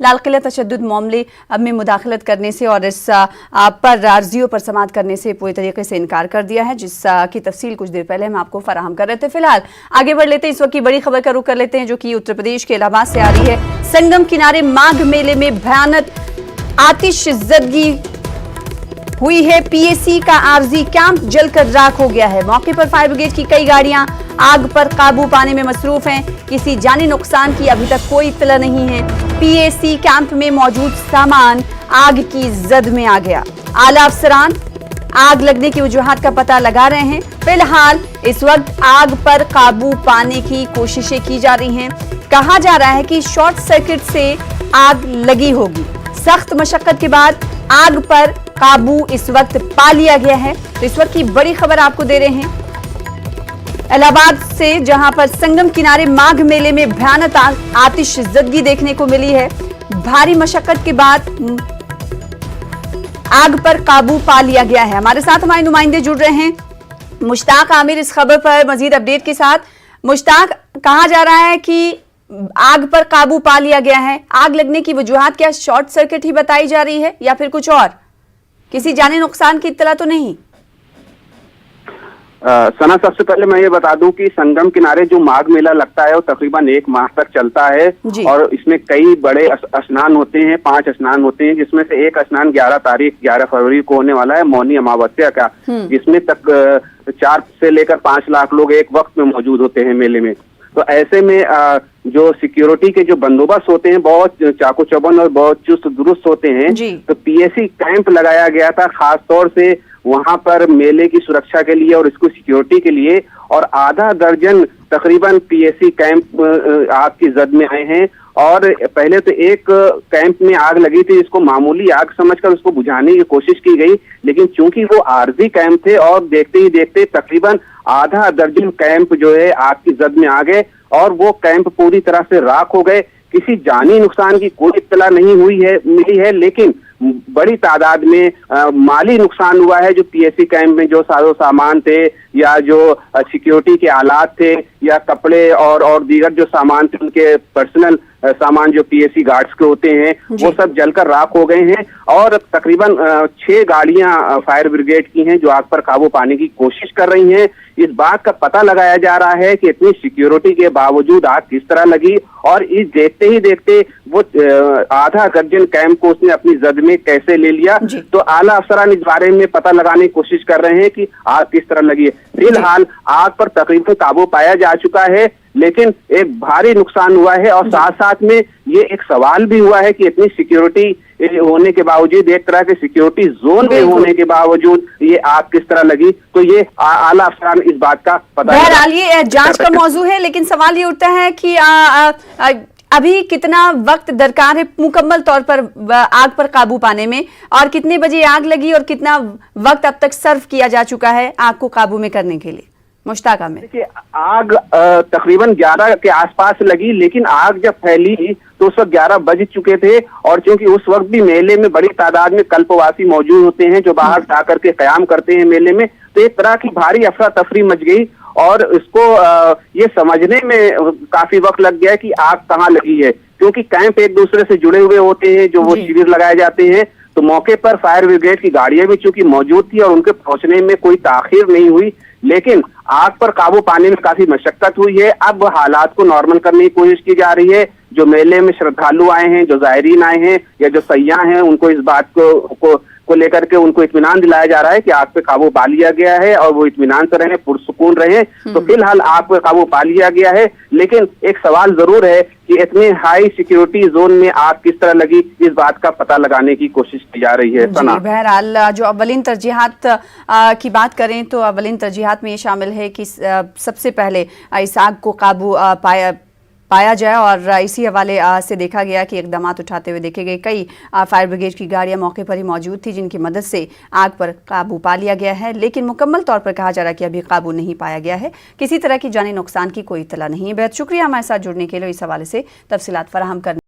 लाल किला तशद्दुद मामले में मुदाखलत करने से और इस पर आर्जियों पर समाअत करने से पूरी तरीके से इनकार कर दिया है, जिसकी तफसील कुछ देर पहले हम आपको फराहम कर रहे थे। फिलहाल आगे बढ़ लेते हैं, इस वक्त की बड़ी खबर का रुख कर लेते हैं जो कि उत्तर प्रदेश के इलाहाबाद से आ रही है। संगम किनारे माघ मेले में भयानक आतिशज़दगी हुई है। पीएसी का आरजी कैंप जलकर राख हो गया है। मौके पर फायर ब्रिगेड की कई गाड़ियां आग पर काबू पाने में मसरूफ हैं। किसी जानी नुकसान की अभी तक कोई इत्तला नहीं है। पीएसी कैंप में मौजूद सामान आग की जद में आ गया। आला अफसरान आग लगने की वजूहात का पता लगा रहे हैं। फिलहाल इस वक्त आग पर काबू पाने की कोशिशें की जा रही हैं। कहा जा रहा है कि शॉर्ट सर्किट से आग लगी होगी। सख्त मशक्कत के बाद आग पर काबू इस वक्त पा लिया गया है। तो इस वक्त की बड़ी खबर आपको दे रहे हैं इलाहाबाद से, जहां पर संगम किनारे माघ मेले में भयानक आतिशज़दगी देखने को मिली है। भारी मशक्कत के बाद आग पर काबू पा लिया गया है। हमारे साथ हमारे नुमाइंदे जुड़ रहे हैं मुश्ताक आमिर इस खबर पर मजीद अपडेट के साथ। मुश्ताक, कहा जा रहा है कि आग पर काबू पा लिया गया है। आग लगने की वजूहात क्या शॉर्ट सर्किट ही बताई जा रही है या फिर कुछ और? किसी जानी नुकसान की इत्तला तो नहीं? सना, सबसे पहले मैं ये बता दूं कि संगम किनारे जो माघ मेला लगता है वो तकरीबन 1 माह तक चलता है और इसमें कई बड़े स्नान होते हैं, 5 स्नान होते हैं, जिसमें से एक स्नान 11 फरवरी को होने वाला है, मौनी अमावस्या का, जिसमें तक 4 से लेकर 5 लाख लोग एक वक्त में मौजूद होते हैं मेले में। तो ऐसे में जो सिक्योरिटी के जो बंदोबस्त होते हैं बहुत चाको चौबंद और बहुत चुस्त दुरुस्त होते हैं। तो पीएसी कैंप लगाया गया था खास तौर से वहां पर मेले की सुरक्षा के लिए और इसको सिक्योरिटी के लिए, और आधा दर्जन तकरीबन पीएसी कैंप आग की जद में आए हैं। और पहले तो एक कैंप में आग लगी थी, इसको मामूली आग समझकर उसको बुझाने की कोशिश की गई, लेकिन चूंकि वो आरजी कैंप थे और देखते ही देखते तकरीबन आधा दर्जन कैंप जो है आग की जद में आ गए और वो कैंप पूरी तरह से राख हो गए। किसी जानी नुकसान की कोई इत्तला नहीं मिली है, लेकिन बड़ी तादाद में माली नुकसान हुआ है। जो पीएसी कैंप में जो साजो सामान थे या जो सिक्योरिटी के आलात थे या कपड़े और दीगर जो सामान थे, उनके पर्सनल सामान जो पीएसी गार्ड्स के होते हैं, वो सब जलकर राख हो गए हैं। और तकरीबन 6 गाड़ियां फायर ब्रिगेड की हैं जो आग पर काबू पाने की कोशिश कर रही हैं। इस बात का पता लगाया जा रहा है कि इतनी सिक्योरिटी के बावजूद आग किस तरह लगी, और इस देखते ही देखते वो आधा दर्जन कैंप को उसने अपनी जद में कैसे ले लिया। तो आला अफसरान इस बारे में पता लगाने की कोशिश कर रहे हैं कि आग किस तरह लगी है। फिलहाल आग पर तकरीबन काबू पाया जा चुका है, लेकिन एक भारी नुकसान हुआ है और साथ साथ में ये एक सवाल भी हुआ है कि इतनी सिक्योरिटी होने के बावजूद, एक तरह के सिक्योरिटी जोन में होने के बावजूद ये आग किस तरह लगी। तो ये आला अफसरान इस बात का पता बहरहाल ये जांच का मौजू है, लेकिन सवाल ये उठता है कि अभी कितना वक्त दरकार है मुकम्मल तौर पर आग पर काबू पाने में, और कितने बजे आग लगी और कितना वक्त अब तक सर्व किया जा चुका है आग को काबू में करने के लिए? मुश्ताक आमिर, देखिए, आग तकरीबन 11 के आसपास लगी, लेकिन आग जब फैली तो उस वक्त 11 बज चुके थे। और चूंकि उस वक्त भी मेले में बड़ी तादाद में कल्पवासी मौजूद होते हैं जो बाहर से आकर के कयाम करते हैं मेले में, तो एक तरह की भारी अफरा तफरी मच गई और इसको ये समझने में काफी वक्त लग गया कि आग कहाँ लगी है, क्योंकि कैंप एक दूसरे से जुड़े हुए होते हैं, जो वो शिविर लगाए जाते हैं। तो मौके पर फायर ब्रिगेड की गाड़ियां भी चूंकि मौजूद थी और उनके पहुंचने में कोई ताखीर नहीं हुई, लेकिन आग पर काबू पाने में काफी मशक्कत हुई है। अब हालात को नॉर्मल करने की कोशिश की जा रही है। जो मेले में श्रद्धालु आए हैं, जो जायरीन आए हैं या जो सयाह हैं, उनको इस बात को लेकर के उनको इत्मीनान दिलाया जा रहा है कि आग पे काबू पा लिया गया है और वो इत्मीनान से रहे, पुरसुकून रहे। तो फिलहाल आग पे काबू पा लिया गया है, लेकिन एक सवाल जरूर है कि इतने हाई सिक्योरिटी जोन में आग किस तरह लगी, इस बात का पता लगाने की कोशिश की जा रही है। बहरहाल जो अव्वलीन तरजीहात की बात करें तो अव्वलीन तरजीहात में ये शामिल है कि सबसे पहले इस आग को काबू पाया जाए, और इसी हवाले से देखा गया कि इक़दामात उठाते हुए देखे गए। कई फायर ब्रिगेड की गाड़ियां मौके पर ही मौजूद थी जिनकी मदद से आग पर काबू पा लिया गया है, लेकिन मुकम्मल तौर पर कहा जा रहा है कि अभी काबू नहीं पाया गया है। किसी तरह की जानी नुकसान की कोई इत्तला नहीं है। बेहद शुक्रिया हमारे साथ जुड़ने के लिए, इस हवाले से तफसीलात फराहम करने।